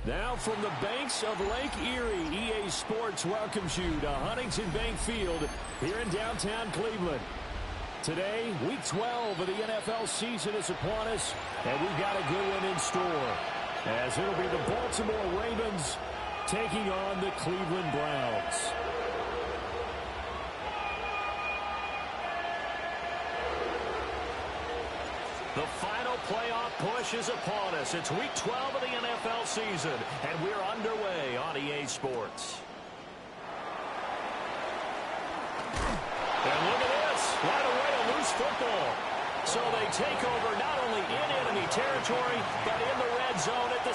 Now from the banks of Lake Erie, EA Sports welcomes you to Huntington Bank Field here in downtown Cleveland. Today, Week 12 of the NFL season is upon us, and we've got a good one in store, as it'll be the Baltimore Ravens taking on the Cleveland Browns. The final playoff push is upon us. It's Week 12 of the NFL season, and we're underway on EA Sports. And look at this. Right away, a loose football. So they take over not only in enemy territory, but in the red zone at the...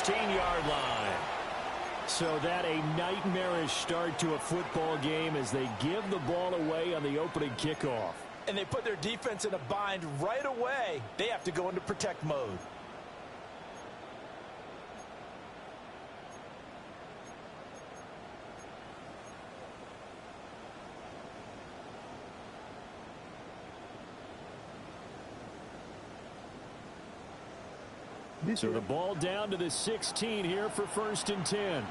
yard line. So that a nightmarish start to a football game as they give the ball away on the opening kickoff. And they put their defense in a bind right away. They have to go into protect mode. So the ball down to the 16 here for 1st and 10.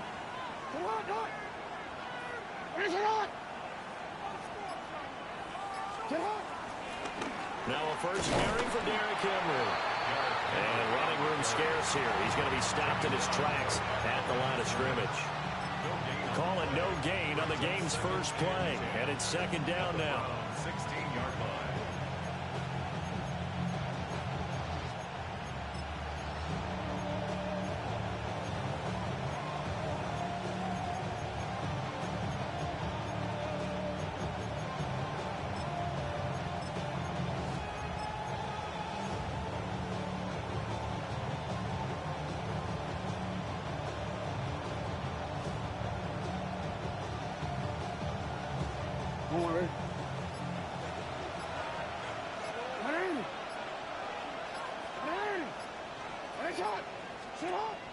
Now a first carry for Derrick Henry. And running room scarce here. He's going to be stopped in his tracks at the line of scrimmage. Call it no gain on the game's first play. And it's 2nd down now. 16-yard line.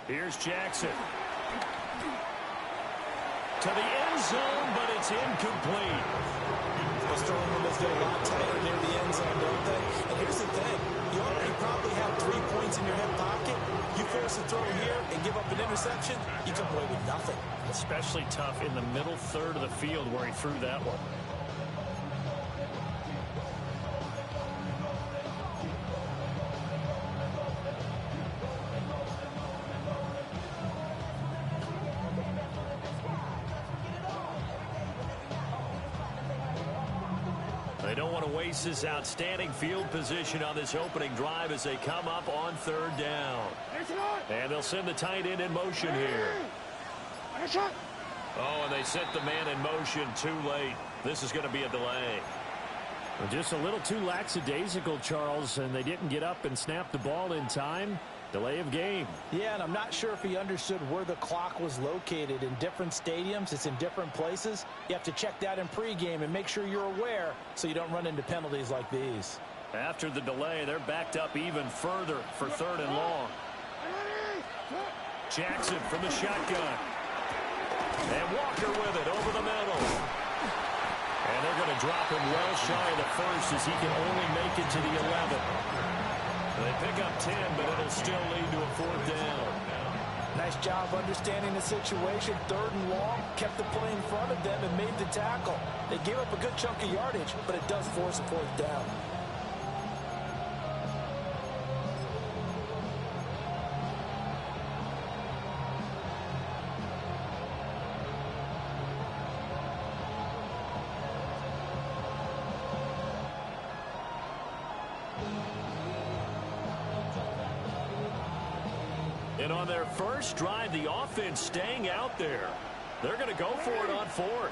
Here's Jackson. To the end zone, but it's incomplete. Those throwing windows get a lot tighter near the end zone, don't they? And here's the thing. You already probably have 3 points in your hip pocket. You force a throw here and give up an interception, you come away with nothing. Especially tough in the middle third of the field where he threw that one. They don't want to waste this outstanding field position on this opening drive as they come up on 3rd down. And they'll send the tight end in motion here. Oh, and they sent the man in motion too late. This is going to be a delay. Just a little too lackadaisical, Charles, and they didn't get up and snap the ball in time. Delay of game. Yeah, and I'm not sure if he understood where the clock was located. In different stadiums, it's in different places. You have to check that in pregame and make sure you're aware so you don't run into penalties like these. After the delay, they're backed up even further for 3rd and long. Jackson from the shotgun. And Walker with it over the middle. And they're going to drop him well shy of the 1st as he can only make it to the 11. They pick up 10, but it'll still lead to a 4th down. Nice job understanding the situation. 3rd and long, kept the play in front of them and made the tackle. They gave up a good chunk of yardage, but it does force a 4th down. And on their first drive, the offense staying out there. They're going to go for it on 4th.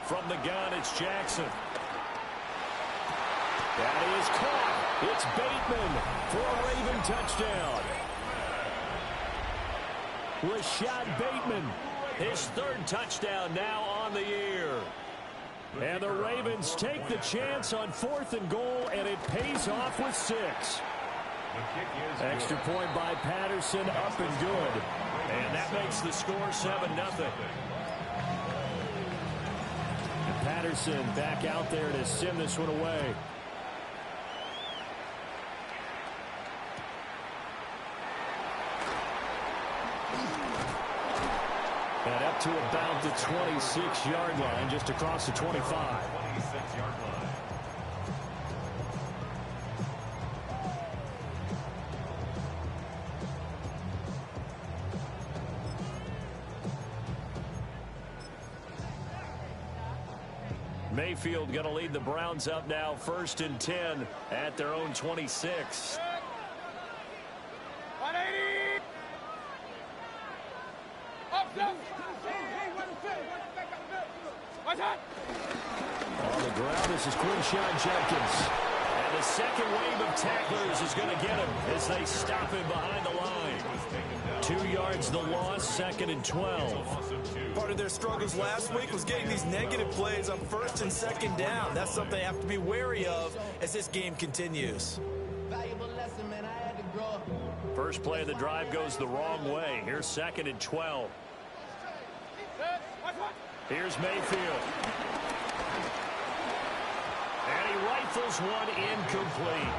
From the gun, it's Jackson. That is caught. It's Bateman for a Raven touchdown. Rashad Bateman, his third touchdown now on the year. And the Ravens take the chance on 4th and goal, and it pays off with 6. Extra point by Patterson, up and good. And that makes the score 7-0. Patterson back out there to send this one away. And up to about the 26-yard line, just across the 25. 26-yard line. Mayfield going to lead the Browns up now, 1st and 10 at their own 26. 180. On the ground, this is Quinshon Judkins. And the second wave of tacklers is going to get him as they stop him behind the line. 2 yards the loss, 2nd and 12. Part of their struggles last week was getting these negative plays on 1st and 2nd down. That's something they have to be wary of as this game continues. First play of the drive goes the wrong way. Here's 2nd and 12. Here's Mayfield. And he rifles one incomplete.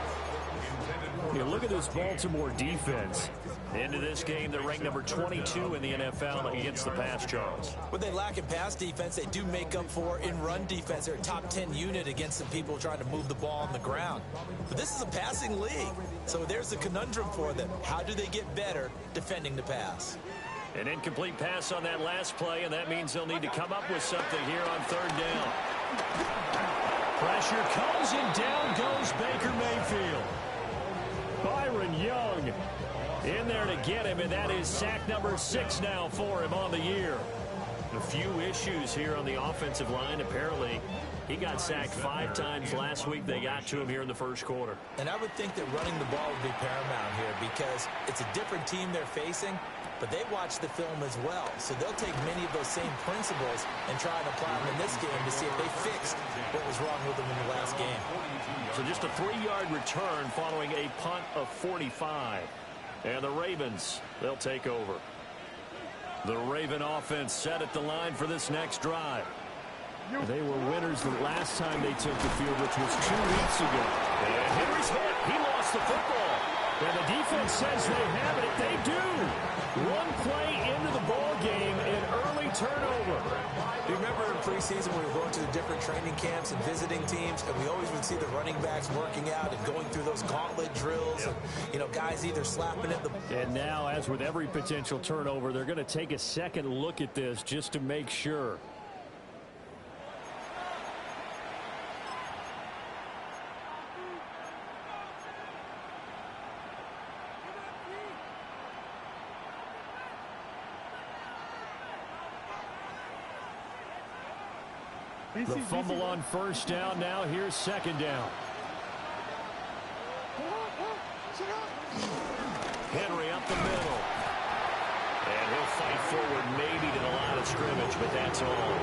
You look at this Baltimore defense. Into this game, they're ranked number 22 in the NFL against the pass, Charles. What they lack in pass defense, they do make up for in run defense. They're a top 10 unit against the people trying to move the ball on the ground. But this is a passing league, so there's a conundrum for them. How do they get better defending the pass? An incomplete pass on that last play, and that means they'll need to come up with something here on 3rd down. Pressure comes, and down goes Baker Mayfield. Byron Young in there to get him, and that is sack number 6 now for him on the year. A few issues here on the offensive line. Apparently, he got sacked 5 times last week. They got to him here in the first quarter. And I would think that running the ball would be paramount here because it's a different team they're facing, but they watch the film as well. So they'll take many of those same principles and try and apply them in this game to see if they fixed what was wrong with them in the last game. So just a 3-yard return following a punt of 45. And the Ravens, they'll take over. The Raven offense set at the line for this next drive. They were winners the last time they took the field, which was 2 weeks ago. And Henry's hit. He lost the football. And the defense says they have it. They do. 1 play into the ball game, an early turnover. Do you remember in preseason we were going to the different training camps and visiting teams, and we always would see the running backs working out and going through those gauntlet drills, and, you know, guys either slapping at the... And now, as with every potential turnover, they're going to take a second look at this just to make sure. The fumble on 1st down. Now here's 2nd down. Henry up the middle. And he'll fight forward maybe to the line of scrimmage, but that's all.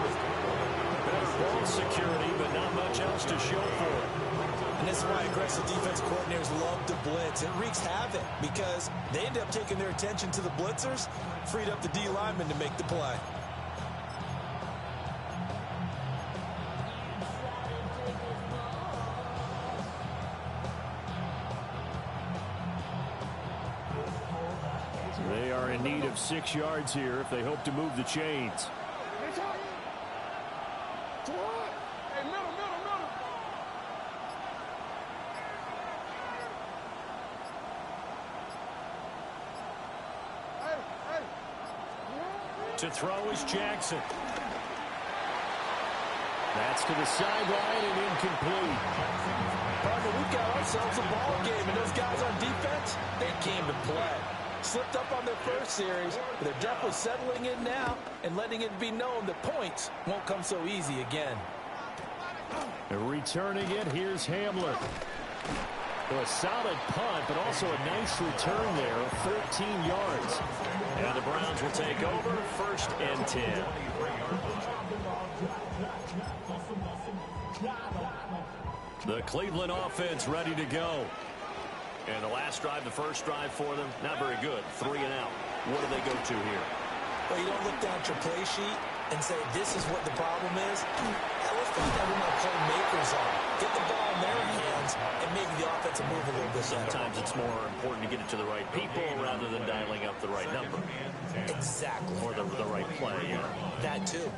Better ball security, but not much else to show for it. And this is why aggressive defense coordinators love to blitz. It wreaks havoc because they end up taking their attention to the blitzers, freed up the D lineman to make the play. They are in need of 6 yards here if they hope to move the chains. To throw is Jackson. That's to the sideline and incomplete. Partner, we've got ourselves a ball game, and those guys on defense, they came to play. Slipped up on their first series, but they're definitely settling in now and letting it be known that points won't come so easy again. Returning it, here's Hamler. A solid punt, but also a nice return there of 14 yards. And the Browns will take over, 1st and 10. The Cleveland offense ready to go. And the last drive, the first drive for them, not very good. 3 and out. What do they go to here? Well, you don't look down at your play sheet and say, this is what the problem is. Yeah, let's find out who my playmakers are. Get the ball in their hands and maybe the offense will move a little bit better. Sometimes it's more important to get it to the right people rather than dialing up the right number. Exactly. Or the right play, yeah. That too.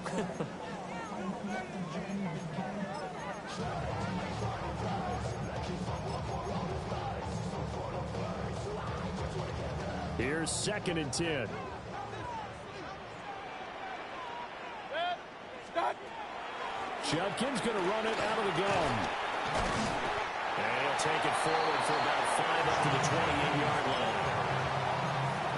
Here's 2nd and 10. Judkins going to run it out of the gun. And he'll take it forward for about 5 up to the 28-yard line.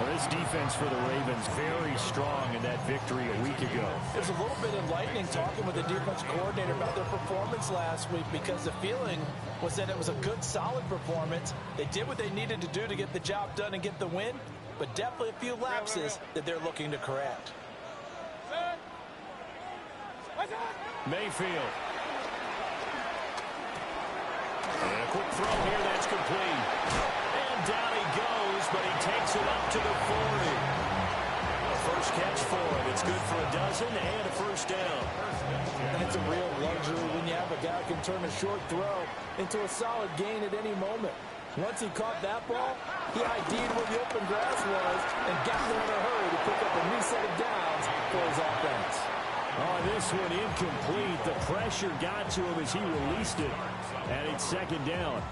Well, this defense for the Ravens very strong in that victory a week ago. It was a little bit enlightening talking with the defense coordinator about their performance last week because the feeling was that it was a good, solid performance. They did what they needed to do to get the job done and get the win, but definitely a few lapses that they're looking to correct. Mayfield. And a quick throw here that's complete. And down he goes, but he takes it up to the 40. A first catch for him. It's good for a dozen and a first down. That's a real luxury when you have a guy who can turn a short throw into a solid gain at any moment. Once he caught that ball, he ID'd where the open grass was and got there in a hurry to pick up a new set of downs for his offense. Oh, this one incomplete. The pressure got to him as he released it. And it's 2nd down.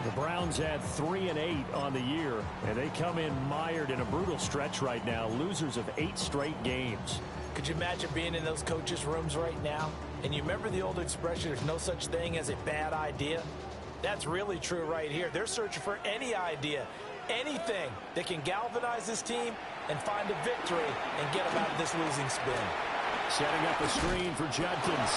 The Browns had 3 and 8 on the year, and they come in mired in a brutal stretch right now, losers of 8 straight games. Could you imagine being in those coaches' rooms right now? And you remember the old expression, there's no such thing as a bad idea? That's really true right here. They're searching for any idea, anything that can galvanize this team and find a victory and get them out of this losing spin. Setting up a screen for Judkins.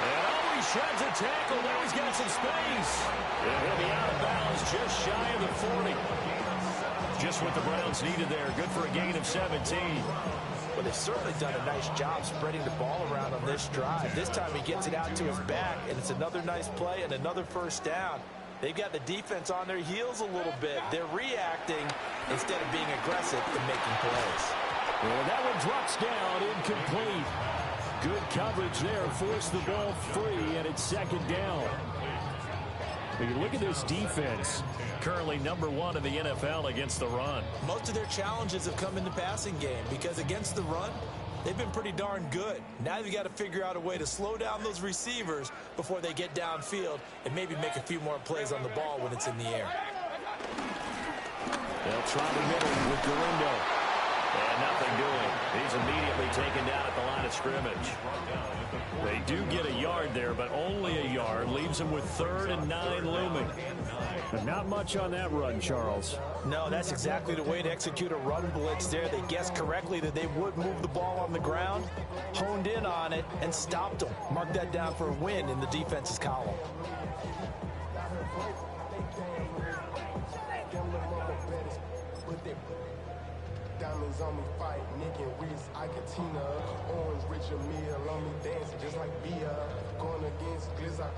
And he shreds a tackle. Now he's got some space. And he'll be out of bounds just shy of the 40. Just what the Browns needed there. Good for a gain of 17. Well, they've certainly done a nice job spreading the ball around on this drive. This time he gets it out to his back, and it's another nice play and another first down. They've got the defense on their heels a little bit. They're reacting instead of being aggressive and making plays. Well, that one drops down, incomplete. Good coverage there, forced the ball free, and it's 2nd down. When you look at this defense, currently #1 in the NFL against the run. Most of their challenges have come in the passing game because against the run, they've been pretty darn good. Now you've got to figure out a way to slow down those receivers before they get downfield and maybe make a few more plays on the ball when it's in the air. They'll try the middle with Galindo. And nothing doing. He's immediately taken down at the line of scrimmage. They do get a yard there, but only a yard. Leaves him with 3rd and 9 looming. But not much on that run, Charles. No, that's exactly the way to execute a run blitz there. They guessed correctly that they would move the ball on the ground, honed in on it, and stopped them. Mark that down for a win in the defense's column. Diamonds on me fight, Nick and Reese, Ikatina, Orange, Richard Mill on me dancing just like Bia, going against Glizzy.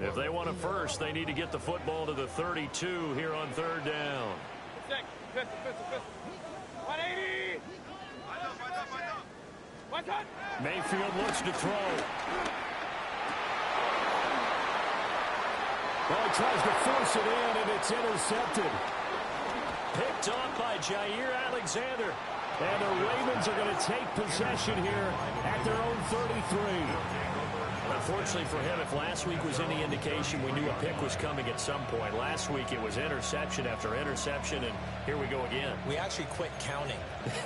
If they want it first, they need to get the football to the 32 here on 3rd down. 180. Mayfield looks to throw. Well, he tries to force it in, and it's intercepted. Picked off by Jair Alexander. And the Ravens are going to take possession here at their own 33. Unfortunately for him, if last week was any indication, we knew a pick was coming at some point. Last week it was interception after interception, and here we go again. We actually quit counting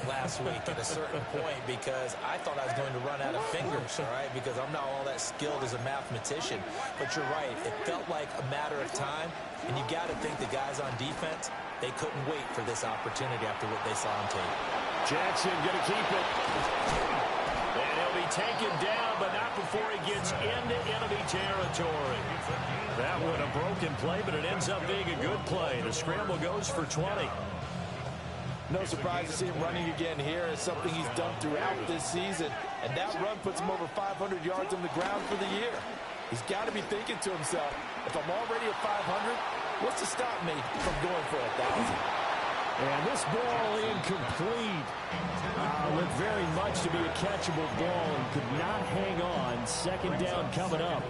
last week at a certain point because I thought I was going to run out of fingers, all right, because I'm not all that skilled as a mathematician. But you're right. It felt like a matter of time, and you got to think the guys on defense, they couldn't wait for this opportunity after what they saw on tape. Jackson going to keep it. And he'll be taken down, but not before he gets into enemy territory. That one a broken play, but it ends up being a good play. The scramble goes for 20. No surprise to see him running again here. It's something he's done throughout this season. And that run puts him over 500 yards on the ground for the year. He's got to be thinking to himself, if I'm already at 500, what's to stop me from going for 1,000? And this ball incomplete. Looked very much to be a catchable ball and could not hang on. Second down coming up.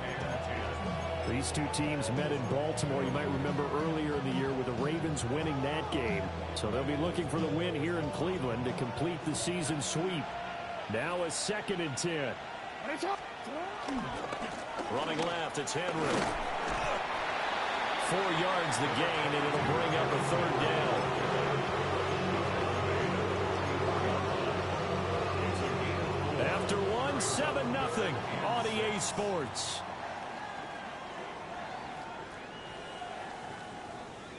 These two teams met in Baltimore. You might remember earlier in the year with the Ravens winning that game. So they'll be looking for the win here in Cleveland to complete the season sweep. Now a 2nd and 10. Running left, it's Henry. 4 yards the gain, and it'll bring up a 3rd down. After 7-0 on EA Sports.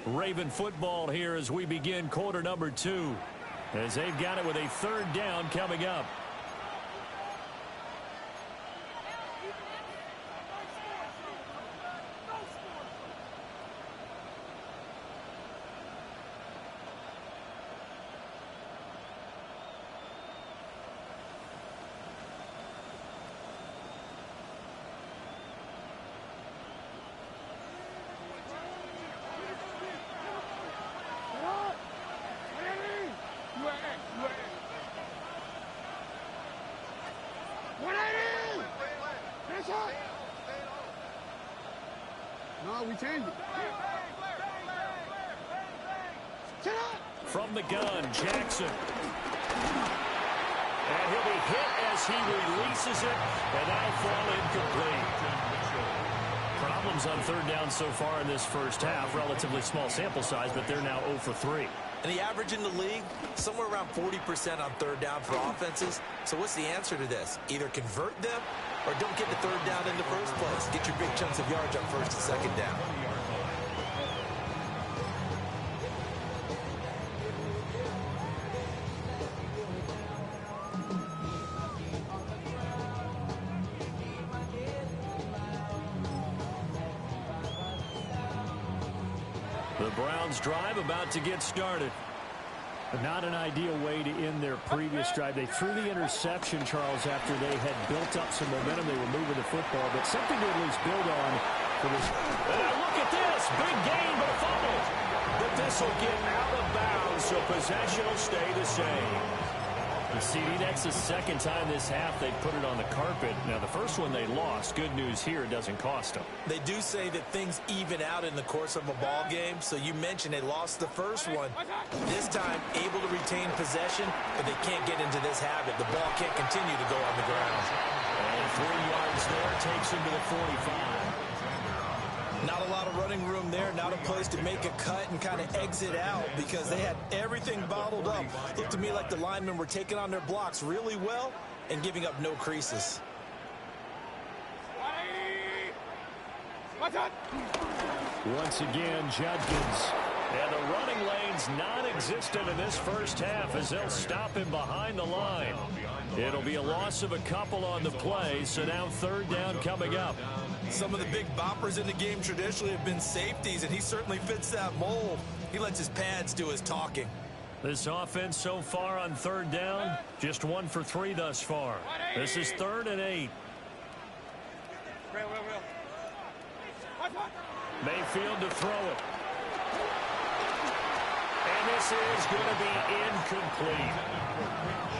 Raven football here as we begin quarter number 2. As they've got it with a 3rd down coming up. No, we changed it. From the gun, Jackson. And he'll be hit as he releases it, and that'll fall incomplete. Problems on 3rd down so far in this first half. Relatively small sample size, but they're now 0 for 3. And the average in the league, somewhere around 40% on 3rd down for offenses. So what's the answer to this? Either convert them or don't get the 3rd down in the first place. Get your big chunks of yards on 1st and 2nd down. The Browns drive about to get started. Not an ideal way to end their previous drive. They threw the interception, Charles, after they had built up some momentum. They were moving the football, but something to at least build on for this. Look at this. Big gain, but a fumble. But this will get out of bounds, so possession will stay the same. You see, that's the 2nd time this half they put it on the carpet. Now, the first one they lost. Good news here, it doesn't cost them. They do say that things even out in the course of a ball game. So you mentioned they lost the first one. This time, able to retain possession, but they can't get into this habit. The ball can't continue to go on the ground. And 3 yards there takes him to the 45. Not a lot of running room there. Not a place to make a cut and kind of exit out because they had everything bottled up. Looked to me like the linemen were taking on their blocks really well and giving up no creases. Once again, Judkins. And the running lane's non-existent in this first half as they'll stop him behind the line. It'll be a loss of a couple on the play, so now 3rd down coming up. Some of the big boppers in the game traditionally have been safeties, and he certainly fits that mold. He lets his pads do his talking. This offense so far on 3rd down, just 1 for 3 thus far. This is 3rd and 8. Mayfield to throw it. And this is going to be incomplete.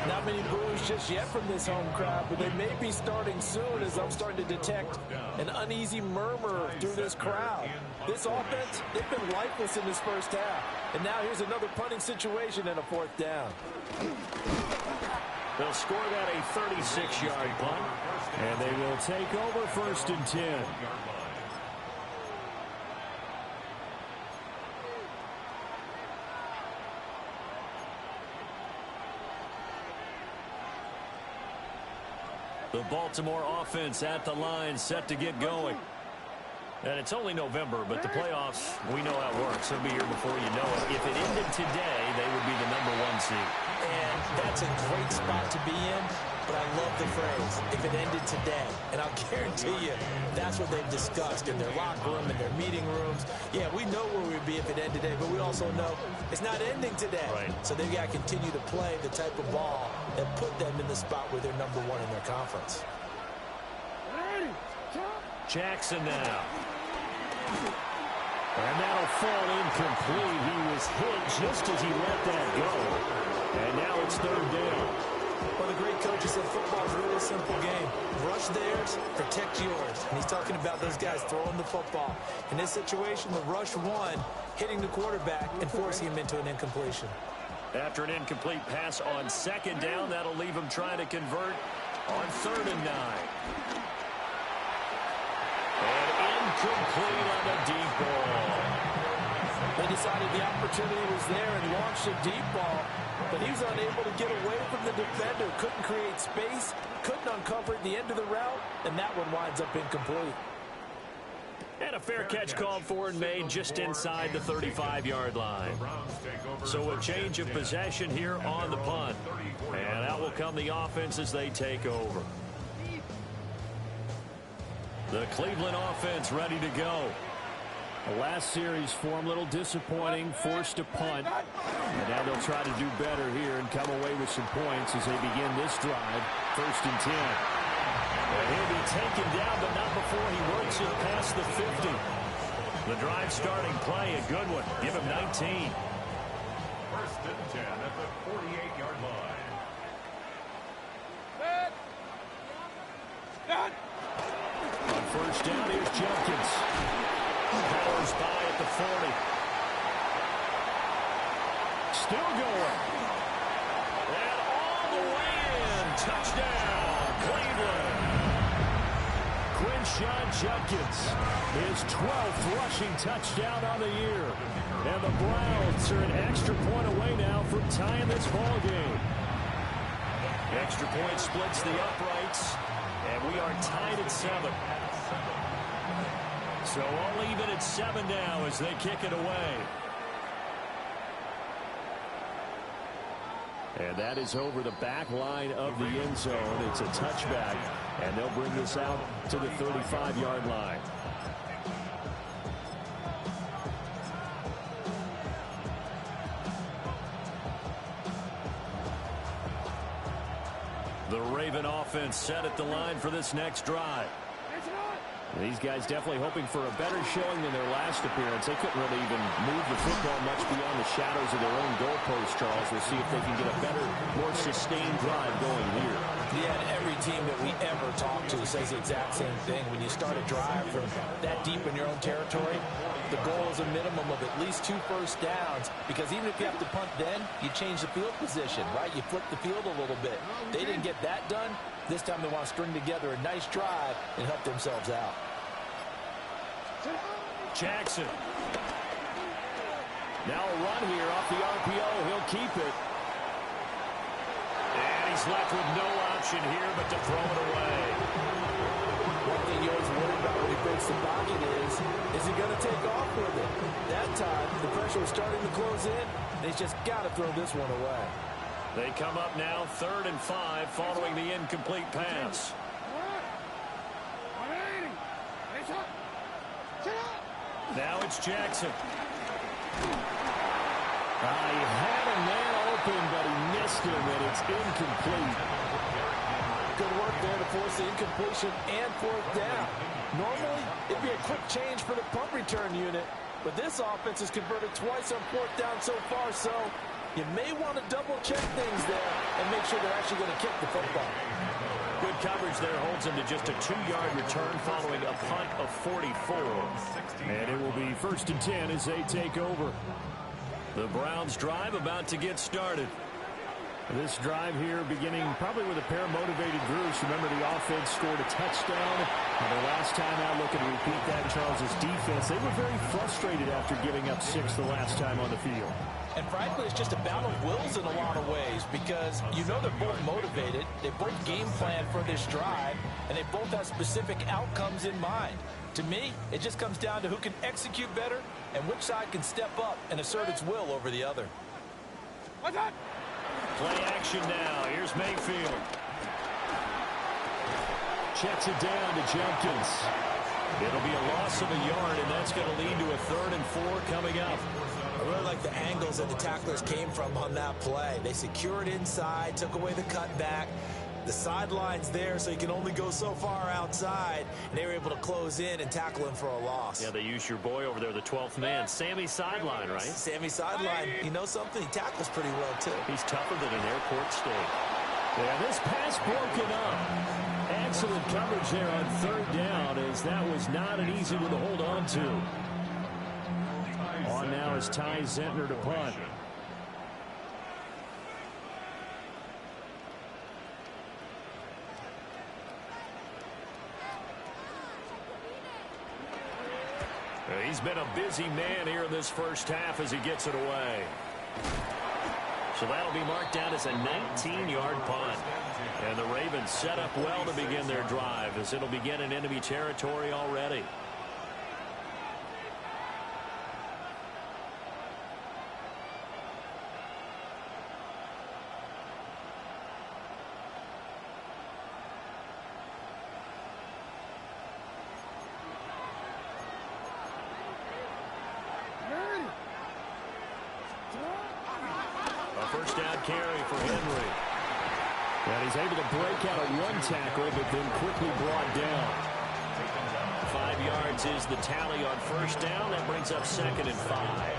Not many boos just yet from this home crowd, but they may be starting soon as I'm starting to detect an uneasy murmur through this crowd. This offense, they've been lifeless in this first half. And now here's another punting situation and a 4th down. They'll score that a 36-yard punt, and they will take over 1st and 10. The Baltimore offense at the line, set to get going. And it's only November, but the playoffs, we know how it works. It'll be here before you know it. If it ended today, they would be the #1 seed. And that's a great spot to be in, but I love the phrase, if it ended today. And I'll guarantee you, that's what they've discussed in their locker room, in their meeting rooms. Yeah, we know where we'd be if it ended today, but we also know it's not ending today. Right. So they've got to continue to play the type of ball that put them in the spot where they're #1 in their conference. Jackson now. And that'll fall incomplete. He was hit just as he let that go. And now it's 3rd down. Well, the great coach said football is really a simple game. Rush theirs, protect yours. And he's talking about those guys throwing the football. In this situation, the rush one, hitting the quarterback and forcing him into an incompletion. After an incomplete pass on 2nd down, that'll leave him trying to convert on 3rd and 9. And incomplete on the deep ball. They decided the opportunity was there and launched a deep ball, but he was unable to get away from the defender. Couldn't create space, couldn't uncover the end of the route, and that one winds up incomplete. And a fair catch called for and made just inside the 35-yard line. So a change of possession here on the punt. And out will come the offense as they take over. The Cleveland offense ready to go. The last series for him a little disappointing, forced to punt. And now they'll try to do better here and come away with some points as they begin this drive. 1st and 10. And he'll be taken down, but not before he works it past the 50. The drive starting play, a good one. Give him 19. 1st and 10 at the 48-yard line. On 1st down, here's Jenkins. Powers by at the 40. Still going. And all the way in. Touchdown, Cleveland. Quinshon Judkins, his 12th rushing touchdown on the year. And the Browns are an extra point away now from tying this ball game. Extra point splits the uprights. And we are tied at 7. So all even at 7 now as they kick it away. And that is over the back line of the end zone. It's a touchback, and they'll bring this out to the 35-yard line. The Raven offense set at the line for this next drive. These guys definitely hoping for a better showing than their last appearance. They couldn't really even move the football much beyond the shadows of their own goalpost, Charles. We'll see if they can get a better, more sustained drive going here. Yeah, and every team that we ever talk to says the exact same thing. When you start a drive from that deep in your own territory, the goal is a minimum of at least 2 first downs, because even if you have to punt then, you change the field position, right? You flip the field a little bit. They didn't get that done. This time they want to string together a nice drive and help themselves out. Jackson. Now a run here off the RPO. He'll keep it. And he's left with no option here but to throw it away. One thing you always worry about when he breaks the pocket is he going to take off with it? That time, the pressure was starting to close in, and he's just got to throw this one away. They come up now 3rd and 5 following the incomplete pass. Now it's Jackson. He had a man open, but he missed him, and it's incomplete. Good work there to force the incompletion and 4th down. Normally, it'd be a quick change for the punt return unit, but this offense has converted twice on 4th down so far, so you may want to double-check things there and make sure they're actually going to kick the football. Good coverage there holds him to just a 2-yard return following a punt of 44. And it will be 1st and 10 as they take over. The Browns drive about to get started. This drive here beginning probably with a pair of motivated groups. Remember, the offense scored a touchdown. And their last time out, looking to repeat that, Charles's defense, they were very frustrated after giving up 6 the last time on the field. And frankly, it's just a battle of wills in a lot of ways because you know they're both motivated. They both game plan for this drive, and they both have specific outcomes in mind. To me, it just comes down to who can execute better and which side can step up and assert its will over the other. What's that? Play action now. Here's Mayfield. Checks it down to Jenkins. It'll be a loss of a yard, and that's going to lead to a 3rd and 4 coming up. I really like the angles that the tacklers came from on that play. They secured inside, took away the cutback. The sideline's there, so you can only go so far outside, and they were able to close in and tackle him for a loss. Yeah, they used your boy over there, the 12th man, Sammy Sideline, right? Sammy Sideline. You know something? He tackles pretty well, too. He's tougher than an airport steak. Yeah, this pass broken up. Excellent coverage there on 3rd down, as that was not an easy one to hold on to. On now is Ty Zentner to punt. He's been a busy man here in this first half as he gets it away. So that'll be marked down as a 19-yard punt. And the Ravens set up well to begin their drive as it'll begin in enemy territory already. First down carry for Henry. And he's able to break out a one tackle, but then quickly brought down. 5 yards is the tally on first down. That brings up 2nd and 5.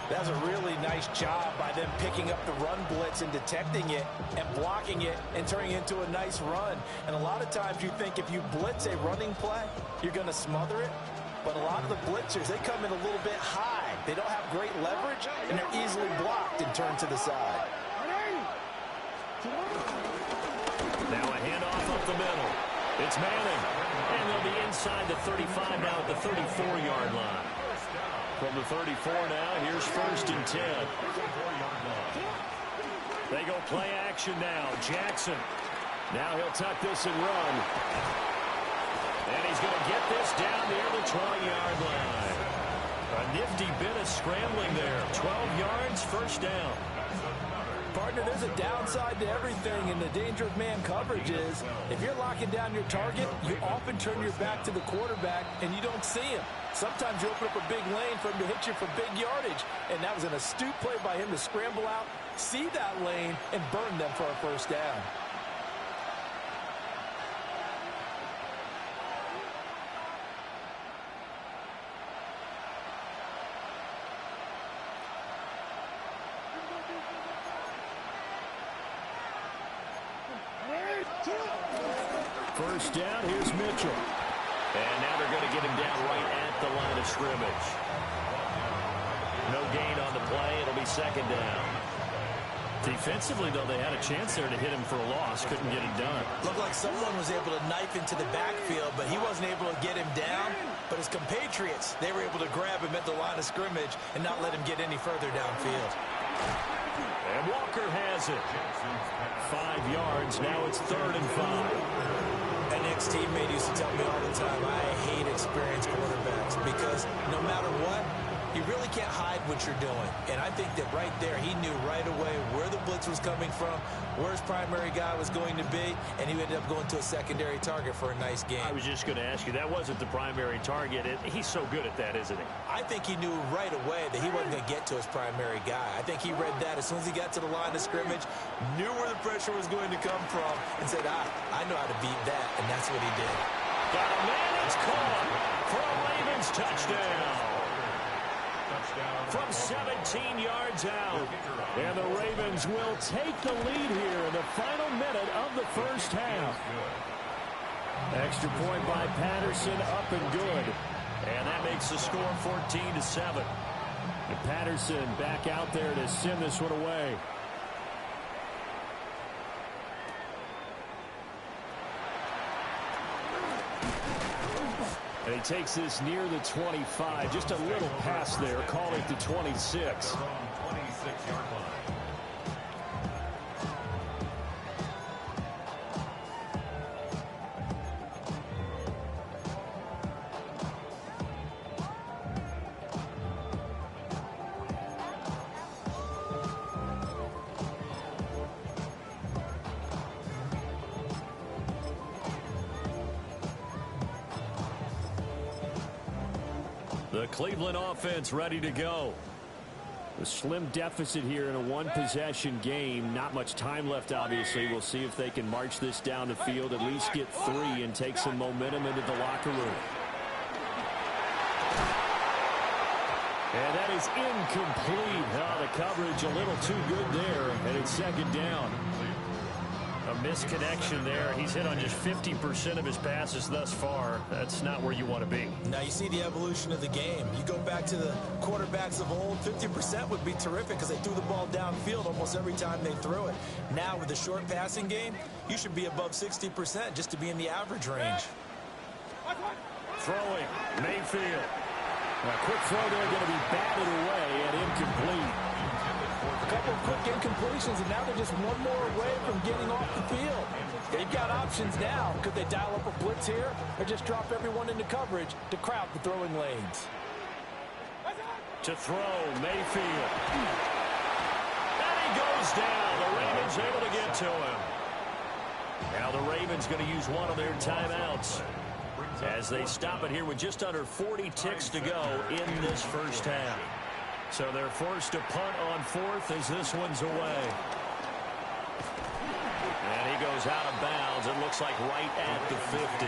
That's a really nice job by them picking up the run blitz and detecting it and blocking it and turning it into a nice run. And a lot of times you think if you blitz a running play, you're going to smother it. But a lot of the blitzers, they come in a little bit high. They don't have great leverage, and they're easily blocked and turned to the side. Now a handoff up the middle. It's Manning. And they'll be inside the 35 now at the 34-yard line. From the 34 now, here's 1st and 10. They go play action now. Jackson. Now he'll tuck this and run. And he's going to get this down near the 20-yard line. A nifty bit of scrambling there. 12 yards, first down. Partner, there's a downside to everything, and the danger of man coverage is if you're locking down your target, you often turn your back to the quarterback and you don't see him. Sometimes you open up a big lane for him to hit you for big yardage, and that was an astute play by him to scramble out, see that lane, and burn them for a first down. First down, here's Mitchell. And now they're going to get him down right at the line of scrimmage. No gain on the play. It'll be 2nd down. Defensively, though, they had a chance there to hit him for a loss. Couldn't get it done. Looked like someone was able to knife into the backfield, but he wasn't able to get him down. But his compatriots, they were able to grab him at the line of scrimmage and not let him get any further downfield. And Walker has it. 5 yards. Now it's 3rd and 5. An ex-teammate used to tell me all the time, I hate experienced quarterbacks because no matter what, you really can't hide what you're doing. And I think that right there, he knew right away where the blitz was coming from, where his primary guy was going to be, and he ended up going to a secondary target for a nice game. I was just going to ask you, that wasn't the primary target. He's so good at that, isn't he? I think he knew right away that he wasn't going to get to his primary guy. I think he read that as soon as he got to the line of scrimmage, knew where the pressure was going to come from, and said, I know how to beat that, and that's what he did. Got a man, it's caught for a Ravens touchdown. From 17 yards out. And the Ravens will take the lead here in the final minute of the first half. Extra point by Patterson, up and good. And that makes the score 14-7. And Patterson back out there to send this one away. And he takes this near the 25. Just a little pass there. Call it the 26. 26-yard line. The Cleveland offense ready to go. A slim deficit here in a one-possession game. Not much time left, obviously. We'll see if they can march this down the field, at least get 3 and take some momentum into the locker room. And that is incomplete. Oh, the coverage a little too good there, and it's second down. A misconnection there. He's hit on just 50% of his passes thus far. That's not where you want to be. Now you see the evolution of the game. You go back to the quarterbacks of old, 50% would be terrific because they threw the ball downfield almost every time they threw it. Now with the short passing game, you should be above 60% just to be in the average range. Throwing, Mayfield. A quick throw there, going to be batted away and incomplete. A couple of quick incompletions, and now they're just one more away from getting off the field. They've got options now. Could they dial up a blitz here or just drop everyone into coverage to crowd the throwing lanes? To throw, Mayfield. And he goes down. The Ravens able to get to him. Now the Ravens going to use one of their timeouts as they stop it here with just under 40 ticks to go in this first half. So they're forced to punt on fourth as this one's away. And he goes out of bounds. It looks like right at the 50.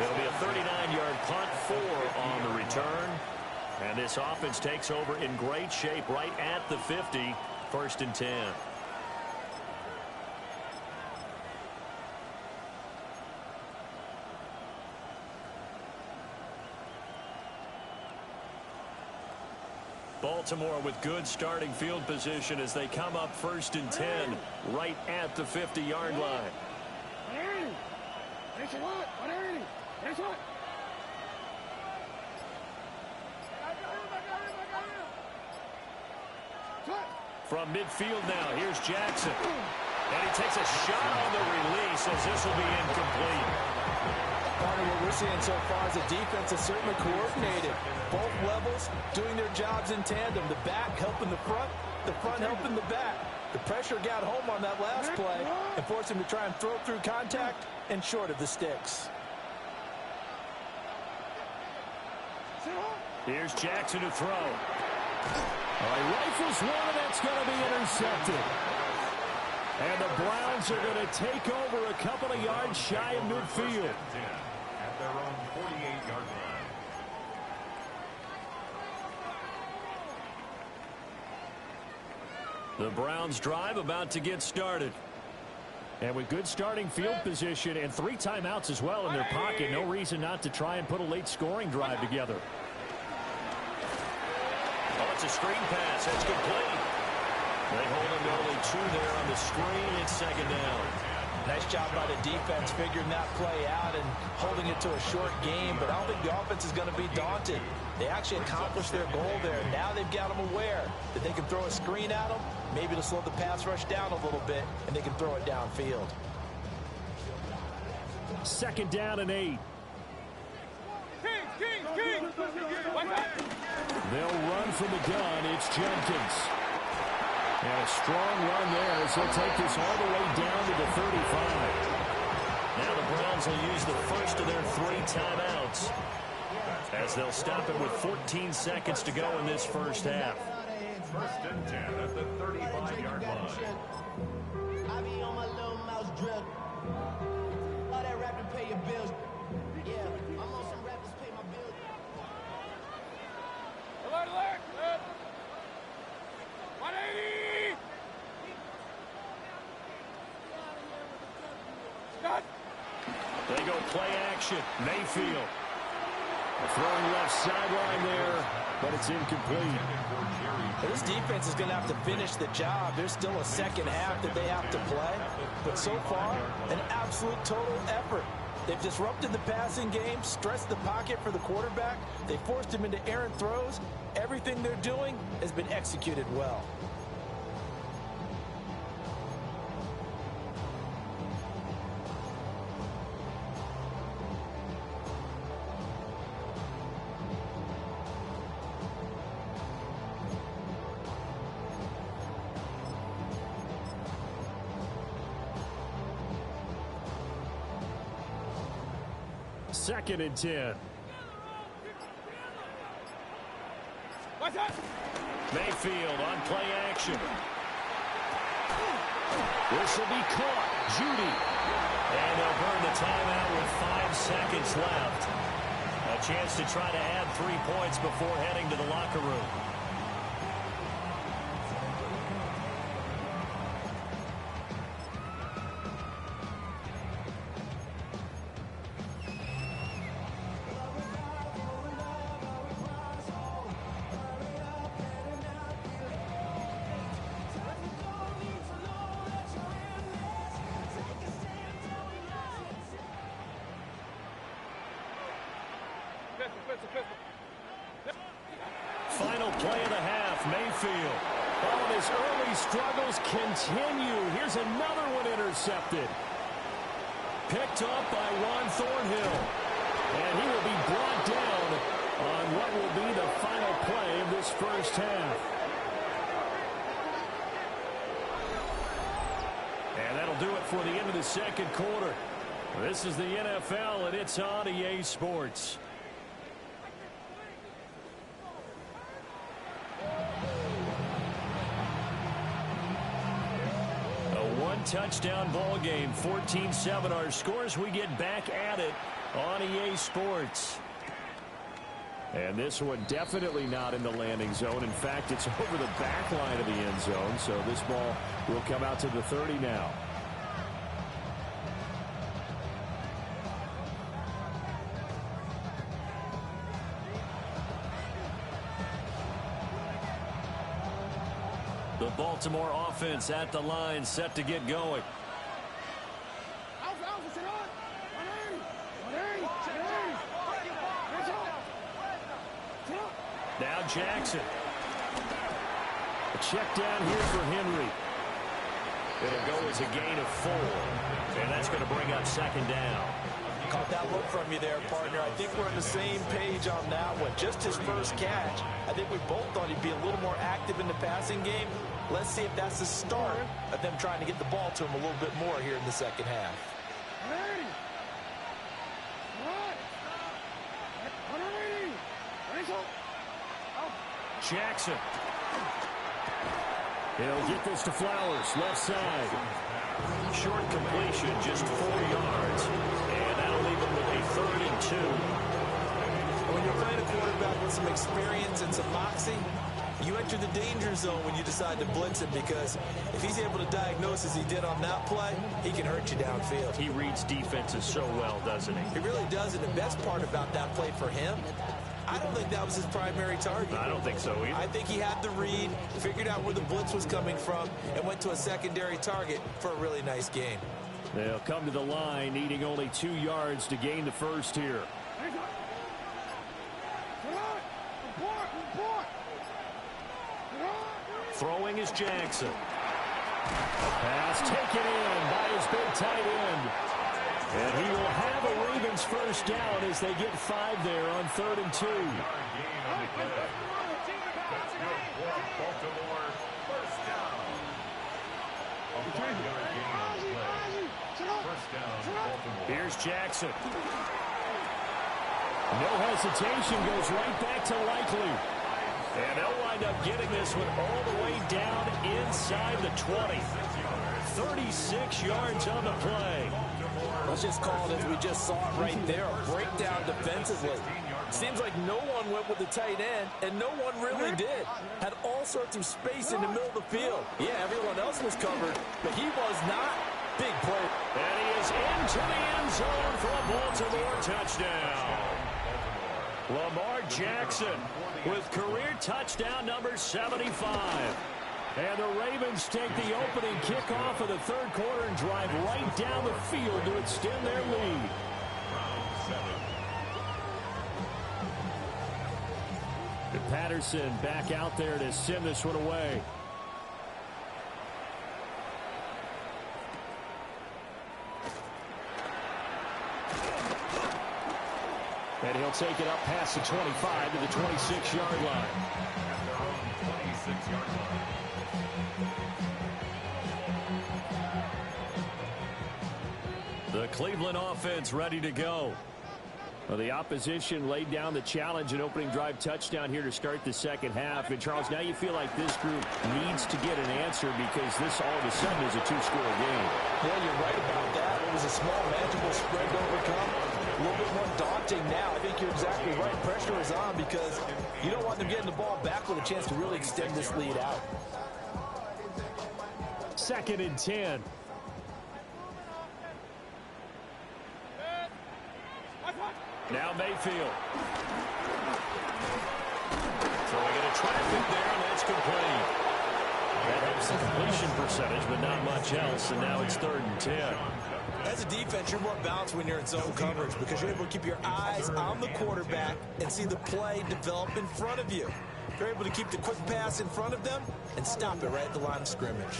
It'll be a 39-yard punt, 4 on the return. And this offense takes over in great shape right at the 50, 1st and 10. Baltimore with good starting field position as they come up 1st and 10 right at the 50-yard line. From midfield now, here's Jackson. And he takes a shot on the release as this will be incomplete. Part of what we're seeing so far is the defense is certainly coordinated. Both levels doing their jobs in tandem. The back helping the front helping the back. The pressure got home on that last play and forced him to try and throw through contact and short of the sticks. Here's Jackson to throw. He rifles one, and that's going to be intercepted. And the Browns are going to take over a couple of yards shy of midfield. At their own 48-yard line. The Browns drive about to get started. And with good starting field position and 3 timeouts as well in their pocket, no reason not to try and put a late scoring drive together. Oh, it's a screen pass. That's complete. They hold him to only 2 there on the screen. It's 2nd down. Nice job by the defense figuring that play out and holding it to a short game, but I don't think the offense is going to be daunted. They actually accomplished their goal there. Now they've got them aware that they can throw a screen at them, maybe to slow the pass rush down a little bit, and they can throw it downfield. 2nd down and 8. They'll run from the gun. It's Jenkins. And a strong run there as they'll take this all the way down to the 35. Now the Browns will use the first of their 3 timeouts as they'll stop it with 14 seconds to go in this first half. 1st and 10 at the 35-yard line. I be on my little mouse drill. All that rap to pay your bills. Yeah, I'm on some rappers pay my bills. Alert! 180! Stop! They go play action. Mayfield. Throwing left sideline there, but it's incomplete. This defense is going to have to finish the job. There's still a second half that they have to play. But so far, an absolute total effort. They've disrupted the passing game, stressed the pocket for the quarterback. They forced him into errant throws. Everything they're doing has been executed well. Second and 10. Mayfield on play action. This will be caught. Judy. And they'll burn the timeout with 5 seconds left. A chance to try to add 3 points before heading to the locker room. Final play of the half, Mayfield. Oh, and his early struggles continue. Here's another one intercepted. Picked up by Ron Thornhill. And he will be brought down on what will be the final play of this first half. And that'll do it for the end of the second quarter. This is the NFL, and it's on EA Sports. Touchdown ball game, 14-7 our scores. We get back at it on EA Sports. And this one definitely not in the landing zone. In fact, it's over the back line of the end zone, so this ball will come out to the 30 now. The Baltimore offense at the line, set to get going. Now Jackson. A check down here for Henry. It'll go as a gain of 4. And that's going to bring up second down. Caught that look from you there, partner. I think we're on the same page on that one. Just his first catch. I think we both thought he'd be a little more active in the passing game. Let's see if that's the start of them trying to get the ball to him a little bit more here in the second half. Jackson. He'll get this to Flowers, left side. Short completion, just 4 yards. And that'll leave him with a 3rd and 2. When you're playing a quarterback with some experience and some moxie, you enter the danger zone when you decide to blitz him, because if he's able to diagnose as he did on that play, he can hurt you downfield. He reads defenses so well, doesn't he? He really does, and the best part about that play for him, I don't think that was his primary target. I don't think so either. I think he had the read, figured out where the blitz was coming from, and went to a secondary target for a really nice gain. They'll come to the line, needing only 2 yards to gain the first here. Throwing is Jackson. Pass taken in by his big tight end. And he will have a Ravens first down as they get 5 there on 3rd and 2. Here's Jackson. No hesitation, goes right back to Likely. And they'll wind up getting this one all the way down inside the 20. 36 yards on the play. Let's just call it as we just saw it right there, a breakdown defensively. Seems like no one went with the tight end, and no one really did. Had all sorts of space in the middle of the field. Yeah, everyone else was covered, but he was not. Big play. And he is into the end zone for a Baltimore touchdown. Lamar Jackson with career touchdown number 75. And the Ravens take the opening kickoff of the third quarter and drive right down the field to extend their lead. And Patterson back out there to send this one away. And he'll take it up past the 25 to the 26-yard line. At their own 26-yard line. The Cleveland offense ready to go. Well, the opposition laid down the challenge and opening drive touchdown here to start the second half. And, Charles, now you feel like this group needs to get an answer because this all of a sudden is a two-score game. Yeah, you're right about that. It was a small, manageable spread to overcome. A little bit more daunting now. I think you're exactly right. Pressure is on because you don't want them getting the ball back with a chance to really extend this lead out. 2nd and 10. Now Mayfield. Throwing into traffic there, and that's complete. That helps the completion percentage, but not much else, and now it's 3rd and 10. As a defense, you're more balanced when you're in zone coverage because you're able to keep your eyes on the quarterback and see the play develop in front of you. You're able to keep the quick pass in front of them and stop it right at the line of scrimmage.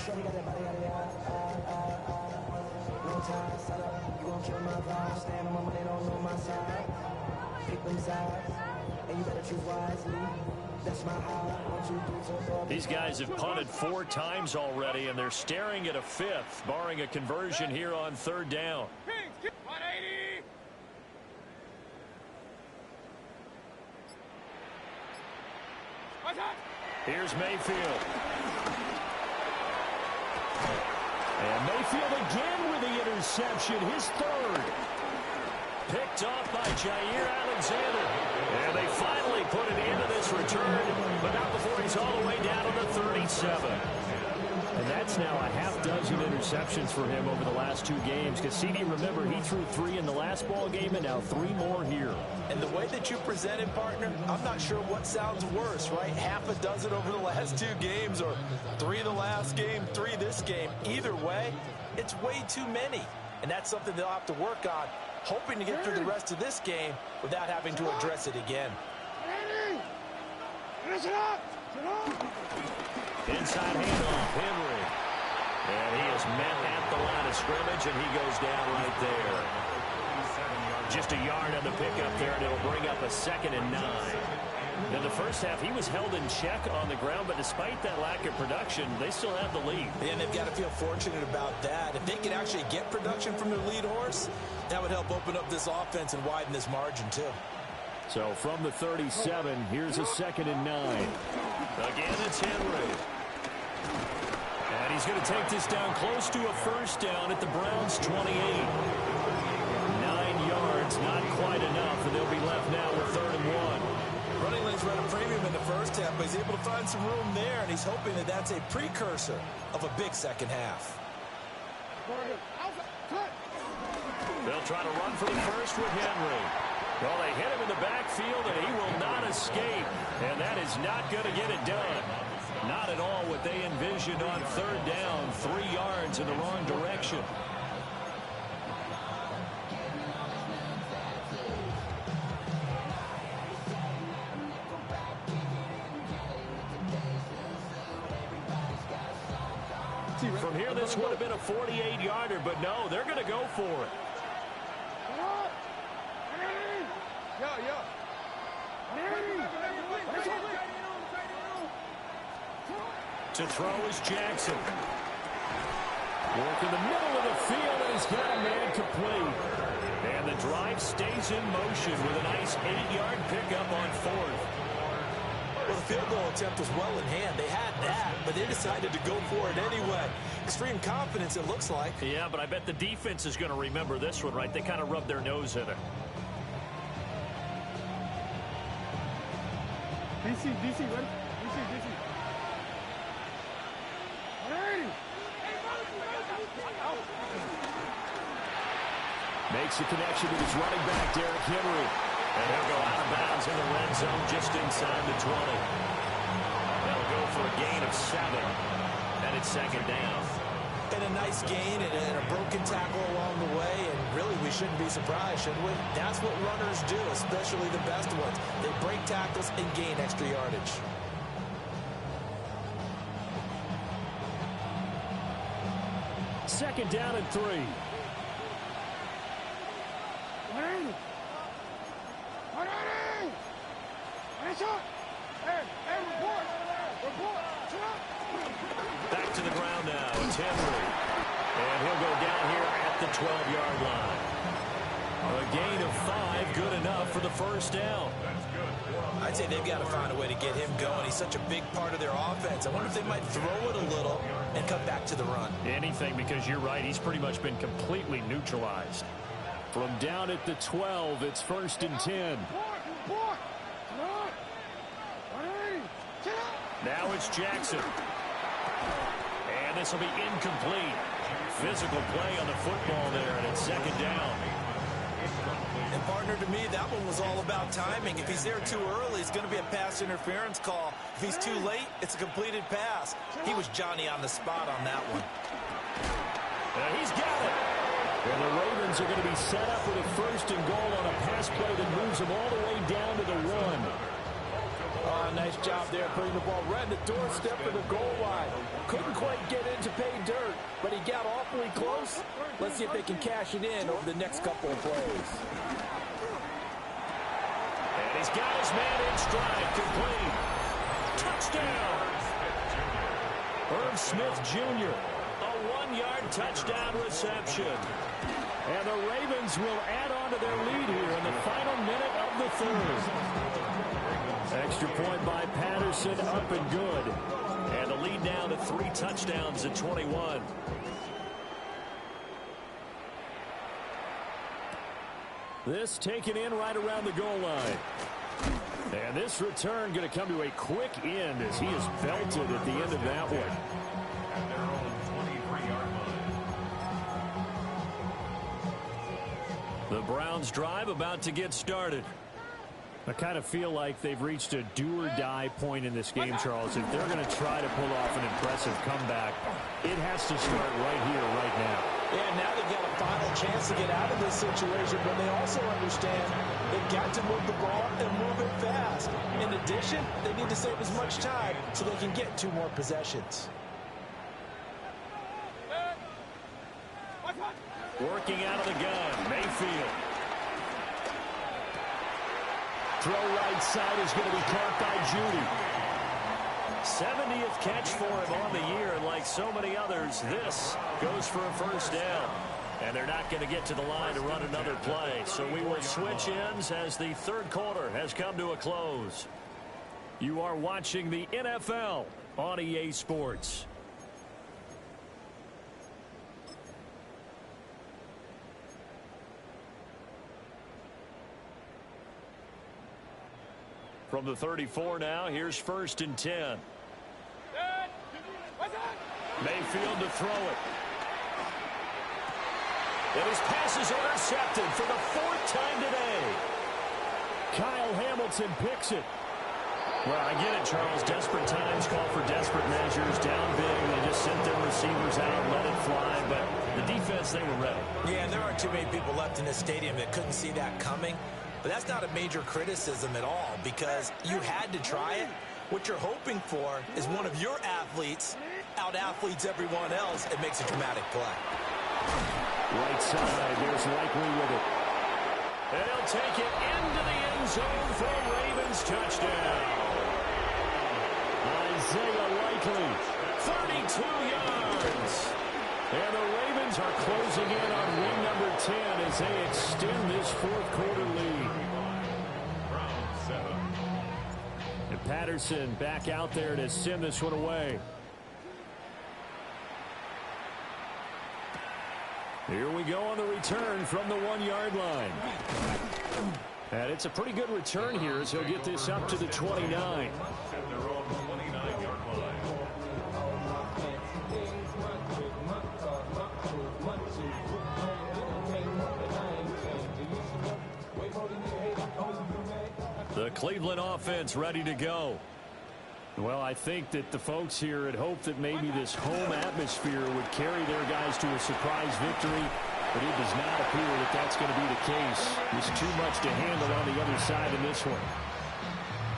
These guys have punted 4 times already, and they're staring at a 5th, barring a conversion here on 3rd down. 180. Here's Mayfield. And Mayfield again with the interception, his 3rd. Picked off by Jair Alexander. And they finally put it into this return, but not before he's all the way down to the 37. And that's now a half dozen interceptions for him over the last 2 games. Because, CD, remember, he threw 3 in the last ball game and now 3 more here. And the way that you present it, partner, I'm not sure what sounds worse, right? Half a dozen over the last 2 games or 3 the last game, 3 this game. Either way, it's way too many. And that's something they'll have to work on, hoping to get through the rest of this game without having to address it again. Inside handoff, Henry. And he is met at the line of scrimmage, and he goes down right there. Just a yard on the pickup there, and it'll bring up a 2nd and 9. In the first half, he was held in check on the ground, but despite that lack of production, they still have the lead. And they've got to feel fortunate about that. If they can actually get production from their lead horse, that would help open up this offense and widen this margin, too. So from the 37, here's a 2nd and 9. Again, it's Henry. And he's going to take this down close to a 1st down at the Browns' 28. 9 yards, not quite enough, and they'll be left now with 3rd and 1. Running lanes run a premium in the first half, but he's able to find some room there, and he's hoping that that's a precursor of a big second half. They'll try to run for the first with Henry. Well, they hit him in the backfield, and he will not escape. And that is not going to get it done. Not at all what they envisioned on 3rd down. 3 yards in the wrong direction. From here, this would have been a 48-yarder, but no, they're going to go for it. To throw is Jackson. Work in the middle of the field, and he's got a man complete. And the drive stays in motion with a nice 8-yard pickup on 4th. Well, the field goal attempt was well in hand. They had that, but they decided to go for it anyway. Extreme confidence, it looks like. Yeah, but I bet the defense is going to remember this one, right? They kind of rubbed their nose in it. DC, ready? DC. Makes the connection with his running back, Derrick Henry. And he'll go out of bounds in the red zone just inside the 20. They'll go for a gain of 7. And it's 2nd down. And a nice gain and a broken tackle along the way. And really, we shouldn't be surprised, should we? That's what runners do, especially the best ones. They break tackles and gain extra yardage. Second down and 3. Back to the ground now. It's Henry. And he'll go down here at the 12-yard line. A gain of 5, good enough for the first down. I'd say they've got to find a way to get him going. He's such a big part of their offense. I wonder if they might throw it a little and come back to the run. Anything, because you're right. He's pretty much been completely neutralized. From down at the 12, it's 1st and 10. Now it's Jackson. And this will be incomplete. Physical play on the football there, and it's 2nd down. And partner, to me, that one was all about timing. If he's there too early, it's going to be a pass interference call. If he's too late, it's a completed pass. He was Johnny on the spot on that one. And he's got it. And the Ravens are going to be set up with a 1st and goal on a pass play that moves them all the way down to the 1. Oh, nice job there putting the ball right in the doorstep of the goal line. Couldn't quite get in to pay dirt, but he got awfully close. Let's see if they can cash it in over the next couple of plays. And he's got his man in stride, complete. Touchdown! Irv Smith Jr., a 1-yard touchdown reception. And the Ravens will add on to their lead here in the final minute of the 3rd. Extra point by Patterson, up and good. And the lead down to 3 touchdowns at 21. This taken in right around the goal line. And this return going to come to a quick end as he is belted at the end of that one. At their own 23-yard line. The Browns drive about to get started. I kind of feel like they've reached a do-or-die point in this game, Charles. If they're going to try to pull off an impressive comeback, it has to start right here, right now. Yeah, now they've got a final chance to get out of this situation, but they also understand they've got to move the ball and move it fast. In addition, they need to save as much time so they can get 2 more possessions. Working out of the gun, Mayfield. Throw right side is going to be caught by Judy. 70th catch for him on the year, and like so many others, this goes for a 1st down. And they're not going to get to the line to run another play. So we will switch ends as the 3rd quarter has come to a close. You are watching the NFL on EA Sports. From the 34 now, here's 1st and 10. Mayfield to throw it. And his pass is intercepted for the 4th time today. Kyle Hamilton picks it. Well, I get it, Charles. Desperate times call for desperate measures. Down big, they just sent their receivers out, let it fly. But the defense, they were ready. Yeah, and there aren't too many people left in this stadium that couldn't see that coming. But that's not a major criticism at all because you had to try it. What you're hoping for is one of your athletes out-athletes everyone else and makes a dramatic play. Right side, there's Likely with it. And he'll take it into the end zone for a Ravens touchdown. Isaiah Likely, 32 yards. And the Ravens are closing in on win number 10 as they extend this 4th quarter lead. And Patterson back out there to send this one away. Here we go on the return from the 1-yard line. And it's a pretty good return here as he'll get this up to the 29. At their own 29-yard line. The Cleveland offense ready to go. Well, I think that the folks here had hoped that maybe this home atmosphere would carry their guys to a surprise victory. But it does not appear that that's going to be the case. There's too much to handle on the other side in this one.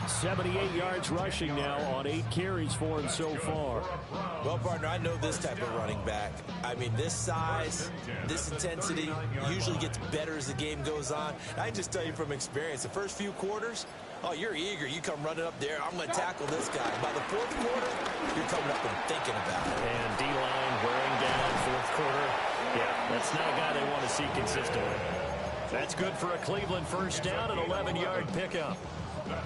78 yards rushing now on 8 carries for him so far. Well, partner, I know this type of running back. I mean, this size, this intensity usually gets better as the game goes on. I just tell you from experience, the first few quarters, oh, you're eager. You come running up there. I'm going to tackle this guy. By the fourth quarter, you're coming up and thinking about it. And D-line wearing down fourth quarter. Yeah, that's not a guy they want to see consistently. That's good for a Cleveland first down, an 11-yard pickup.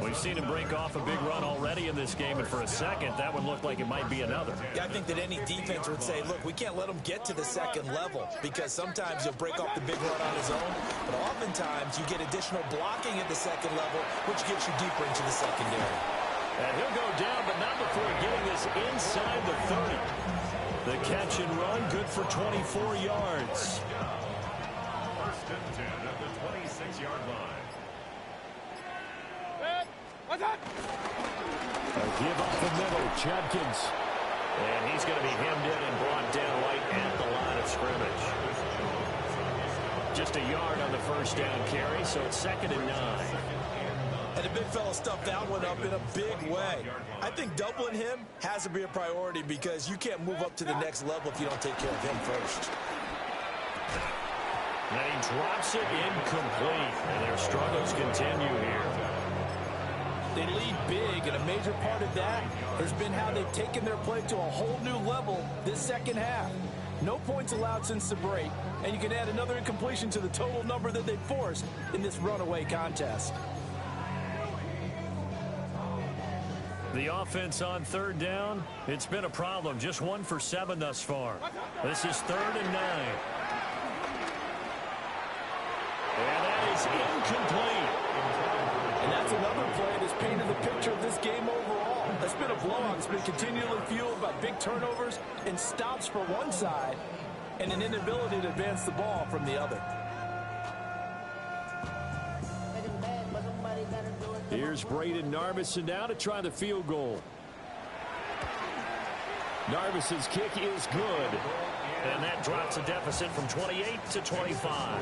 We've seen him break off a big run already in this game, and for a second, that one looked like it might be another. Yeah, I think that any defense would say, look, we can't let him get to the second level because sometimes he'll break off the big run on his own, but oftentimes you get additional blocking at the second level, which gets you deeper into the secondary. And he'll go down, but not before getting this inside the 30. The catch and run, good for 24 yards. First and 10 at the 26-yard line. A give up the middle, Judkins. And he's going to be hemmed in and brought down right at the line of scrimmage. Just a yard on the first down carry, so it's 2nd and 9. And the big fella stuffed that one up in a big way. I think doubling him has to be a priority because you can't move up to the next level if you don't take care of him first. And he drops it incomplete, and their struggles continue here. They lead big, and a major part of that has been how they've taken their play to a whole new level this second half. No points allowed since the break, and you can add another incompletion to the total number that they forced in this runaway contest. The offense on third down, it's been a problem. Just 1 for 7 thus far. This is 3rd and 9. And that is incomplete. And that's another play that's painted the picture of this game overall. That's been a blowout. It's been continually fueled by big turnovers and stops for one side and an inability to advance the ball from the other. Here's Braden Narvison now to try the field goal. Narvison's kick is good. And that drops a deficit from 28 to 25.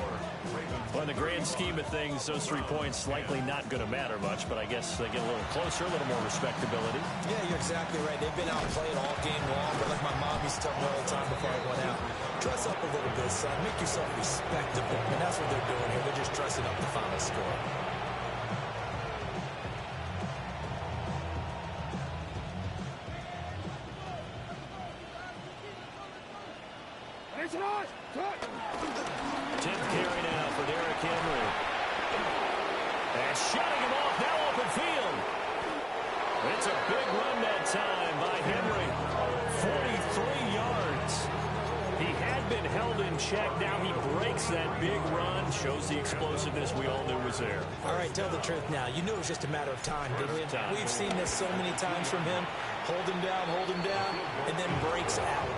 Well, in the grand scheme of things, those 3 points likely not going to matter much, but I guess they get a little closer, a little more respectability. Yeah, you're exactly right. They've been outplayed all game long, but like my mom used to tell me all the time before I went out, dress up a little bit, son. Make yourself respectable. And that's what they're doing here. They're just dressing up the final score. Shutting him off, now open field. It's a big run that time by Henry. 43 yards. He had been held in check. Now he breaks that big run. Shows the explosiveness we all knew was there. All right, tell the truth now. You knew it was just a matter of time, didn't you? We've seen this so many times from him. Hold him down, and then breaks out.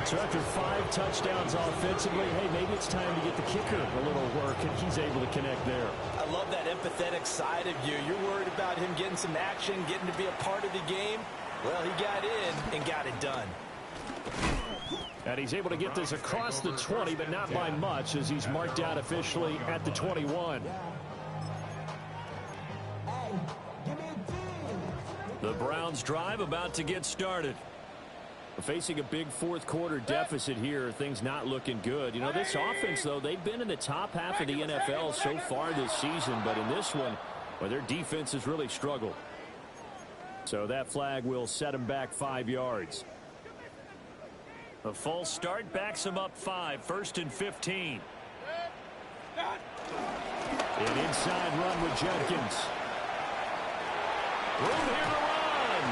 So after 5 touchdowns offensively, hey, maybe it's time to get the kicker a little work, and he's able to connect there. I love that empathetic side of you. You're worried about him getting some action, getting to be a part of the game. Well, he got in and got it done. And he's able to get this across the 20, but not by much, as he's marked out officially at the 21. The Browns drive about to get started. Facing a big fourth quarter deficit here, things not looking good. You know, this offense, though, they've been in the top half of the NFL so far this season, but in this one, well, their defense has really struggled. So that flag will set them back 5 yards. A false start backs them up 5, 1st and 15. An inside run with Judkins. Room here to run.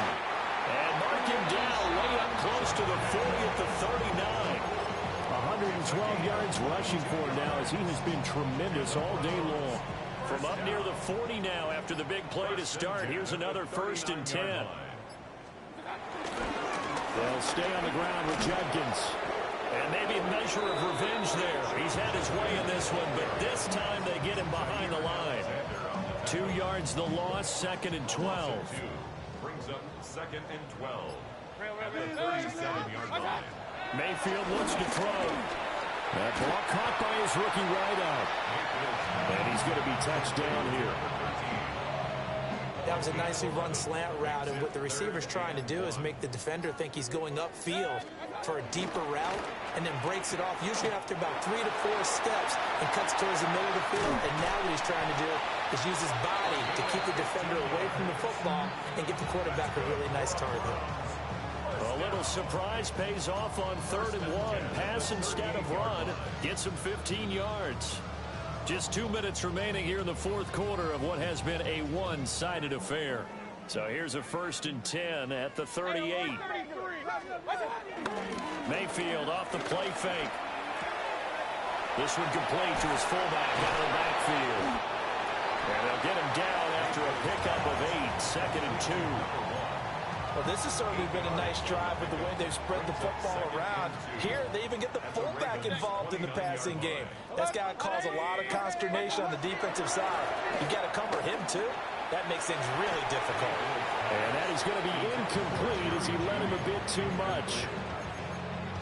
And mark him down way up close to the 40 at the 39. 112 yards rushing for him now, as he has been tremendous all day long. From up near the 40 now after the big play to start. Here's another 1st and 10. They'll stay on the ground with Judkins. And maybe a measure of revenge there. He's had his way in this one, but this time they get him behind the line. 2 yards the loss, 2nd and 12. Brings up 2nd and 12 at the 37-yard line. Mayfield looks to throw. That ball caught by his rookie wideout. And he's going to be touched down here. That was a nicely run slant route, and what the receiver's trying to do is make the defender think he's going upfield for a deeper route, and then breaks it off, usually after about 3 to 4 steps, and cuts towards the middle of the field. And now what he's trying to do is use his body to keep the defender away from the football and get the quarterback a really nice target. A little surprise pays off on 3rd and 1. Pass instead of run. Gets him 15 yards. Just 2 minutes remaining here in the 4th quarter of what has been a one-sided affair. So here's a 1st and 10 at the 38. Mayfield off the play fake. This one complete to his fullback out of the backfield. And they'll get him down after a pickup of 8. 2nd and 2. Well, this has certainly been a nice drive with the way they've spread the football around. Here, they even get the fullback involved in the passing game. That's got to cause a lot of consternation on the defensive side. You got to cover him, too. That makes things really difficult. And that is going to be incomplete as he led him a bit too much.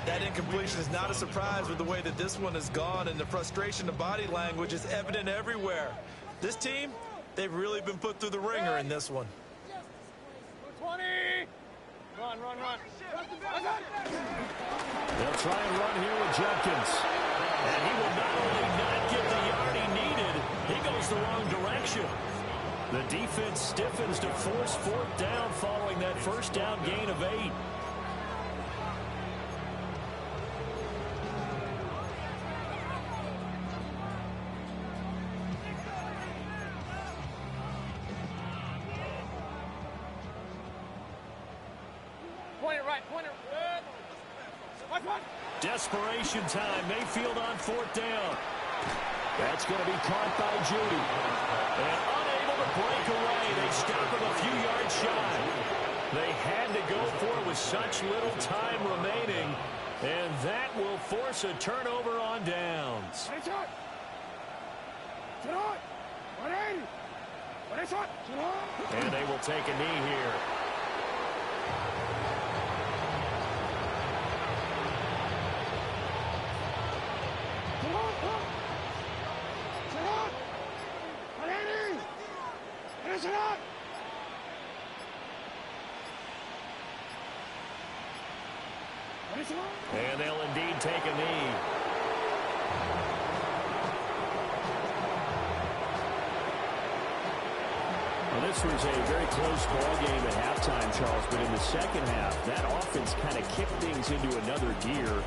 That incompletion is not a surprise with the way that this one has gone, and the frustration of body language is evident everywhere. This team, they've really been put through the ringer in this one. 20. Run. They'll try and run here with Jenkins. And he will not only not get the yard he needed, he goes the wrong direction. The defense stiffens to force 4th down following that 1st down gain of 8. Desperation time. Mayfield on 4th down. That's going to be caught by Judy. And unable to break away. They stop him a few yards shy. They had to go for it with such little time remaining. And that will force a turnover on downs. And they will take a knee here. And they'll indeed take a knee. Well, this was a very close ball game at halftime, Charles, but in the second half, that offense kind of kicked things into another gear.